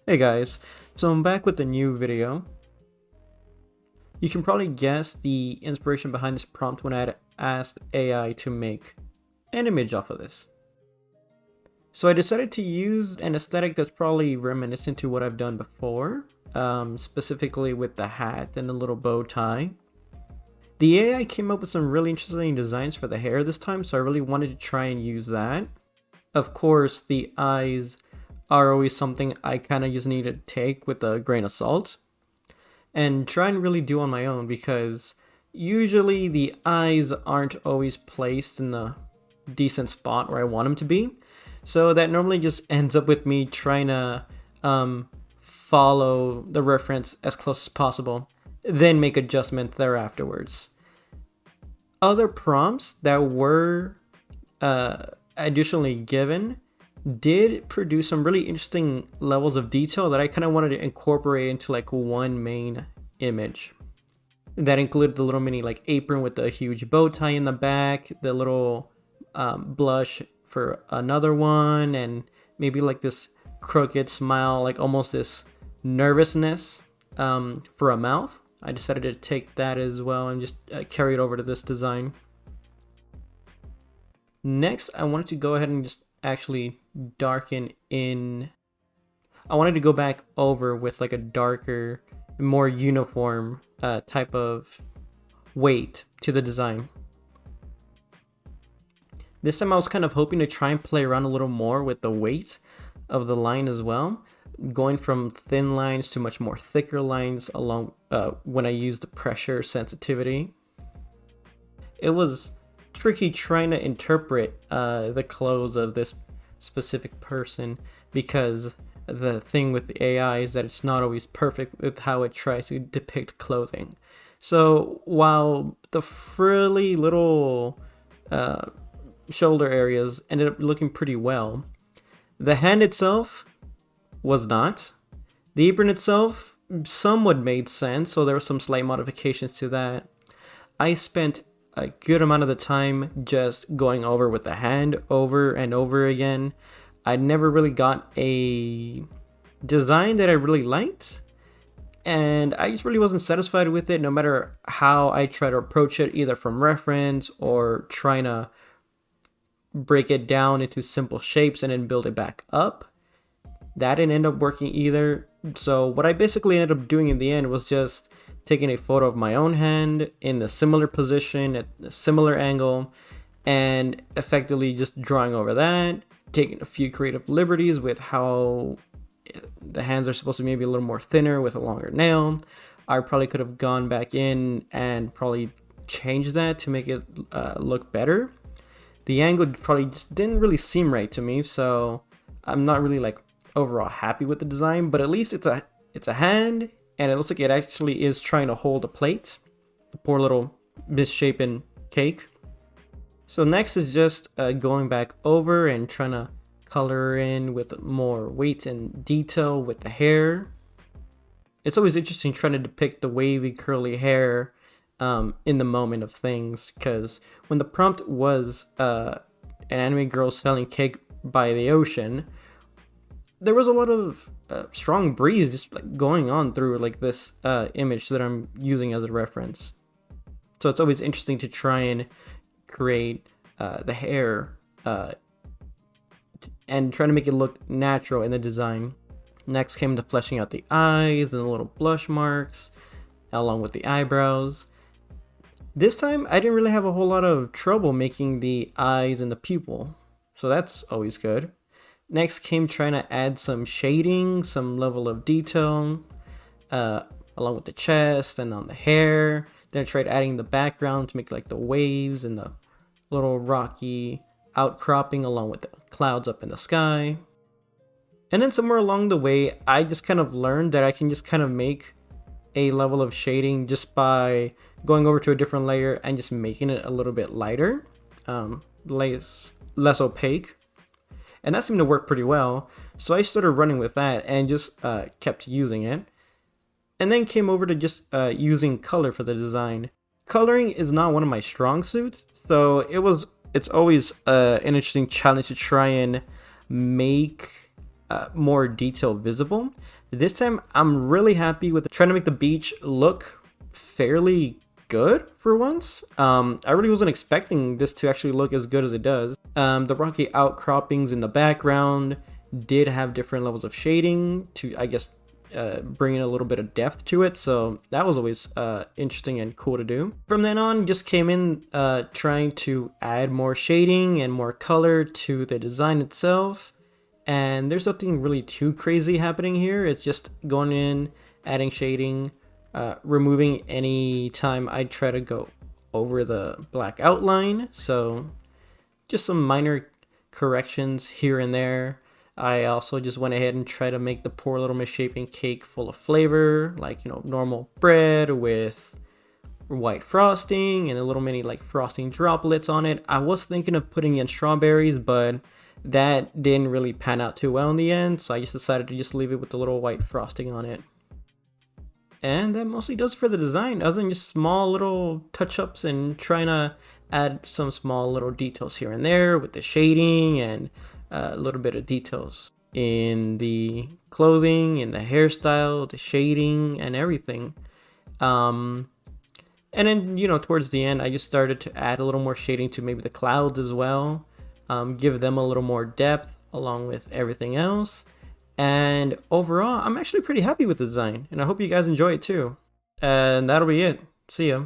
Hey guys, so I'm back with a new video. You can probably guess the inspiration behind this prompt when I had asked AI to make an image off of this. So I decided to use an aesthetic that's probably reminiscent to what I've done before, specifically with the hat and the little bow tie. The AI came up with some really interesting designs for the hair this time, so I really wanted to try and use that. Of course, the eyes are always something I kind of just need to take with a grain of salt and try and really do on my own, because usually the eyes aren't always placed in the decent spot where I want them to be. So that normally just ends up with me trying to follow the reference as close as possible, then make adjustments there afterwards. Other prompts that were additionally given did produce some really interesting levels of detail that I kind of wanted to incorporate into like one main image. That included the little mini like apron with the huge bow tie in the back, the little blush for another one, and maybe like this crooked smile, like almost this nervousness for a mouth. I decided to take that as well and just carry it over to this design. Next, I wanted to go ahead and just actually darken in. I wanted to go back over with like a darker, more uniform type of weight to the design. This time I was kind of hoping to try and play around a little more with the weight of the line as well, going from thin lines to much more thicker lines along when I used the pressure sensitivity. It was tricky trying to interpret the clothes of this specific person, because the thing with the AI is that it's not always perfect with how it tries to depict clothing. So while the frilly little shoulder areas ended up looking pretty well, the hand itself was not. The apron itself somewhat made sense, so there were some slight modifications to that. I spent a good amount of the time just going over with the hand over and over again. I never really got a design that I really liked, and I just really wasn't satisfied with it, no matter how I try to approach it, either from reference or trying to break it down into simple shapes and then build it back up. That didn't end up working either. So what I basically ended up doing in the end was just taking a photo of my own hand in a similar position at a similar angle, and effectively just drawing over that, taking a few creative liberties with how the hands are supposed to be maybe a little more thinner with a longer nail. I probably could have gone back in and probably changed that to make it look better. The angle probably just didn't really seem right to me, so I'm not really like overall happy with the design, but at least it's a hand, and it looks like it actually is trying to hold a plate. The poor little misshapen cake. So next is just going back over and trying to color in with more weight and detail with the hair. It's always interesting trying to depict the wavy curly hair in the moment of things, because when the prompt was an anime girl selling cake by the ocean, there was a lot of strong breeze just like going on through like this image that I'm using as a reference. So it's always interesting to try and create the hair and try to make it look natural in the design. Next came to fleshing out the eyes and the little blush marks along with the eyebrows. This time I didn't really have a whole lot of trouble making the eyes and the pupil, so that's always good. Next came trying to add some shading, some level of detail, along with the chest and on the hair. Then I tried adding the background to make like the waves and the little rocky outcropping along with the clouds up in the sky. And then somewhere along the way, I just kind of learned that I can just kind of make a level of shading just by going over to a different layer and just making it a little bit lighter, less opaque. And that seemed to work pretty well, so I started running with that and just kept using it. And then came over to just using color for the design. Coloring is not one of my strong suits, so it's always an interesting challenge to try and make more detail visible. This time I'm really happy with trying to make the beach look fairly good for once. I really wasn't expecting this to actually look as good as it does. The rocky outcroppings in the background did have different levels of shading to, I guess, bringing a little bit of depth to it, so that was always interesting and cool to do. From then on, just came in trying to add more shading and more color to the design itself, and there's nothing really too crazy happening here. It's just going in, adding shading, removing any time I try to go over the black outline, so just some minor corrections here and there. I also just went ahead and tried to make the poor little misshapen cake full of flavor, like, you know, normal bread with white frosting and a little mini like frosting droplets on it. I was thinking of putting in strawberries, but that didn't really pan out too well in the end, so I just decided to just leave it with the little white frosting on it. And that mostly does it for the design, other than just small little touch-ups and trying to add some small little details here and there with the shading and a little bit of details in the clothing, in the hairstyle, the shading, and everything. And then, you know, towards the end, I just started to add a little more shading to maybe the clouds as well, give them a little more depth along with everything else. And overall, I'm actually pretty happy with the design, and I hope you guys enjoy it too. And that'll be it. See ya.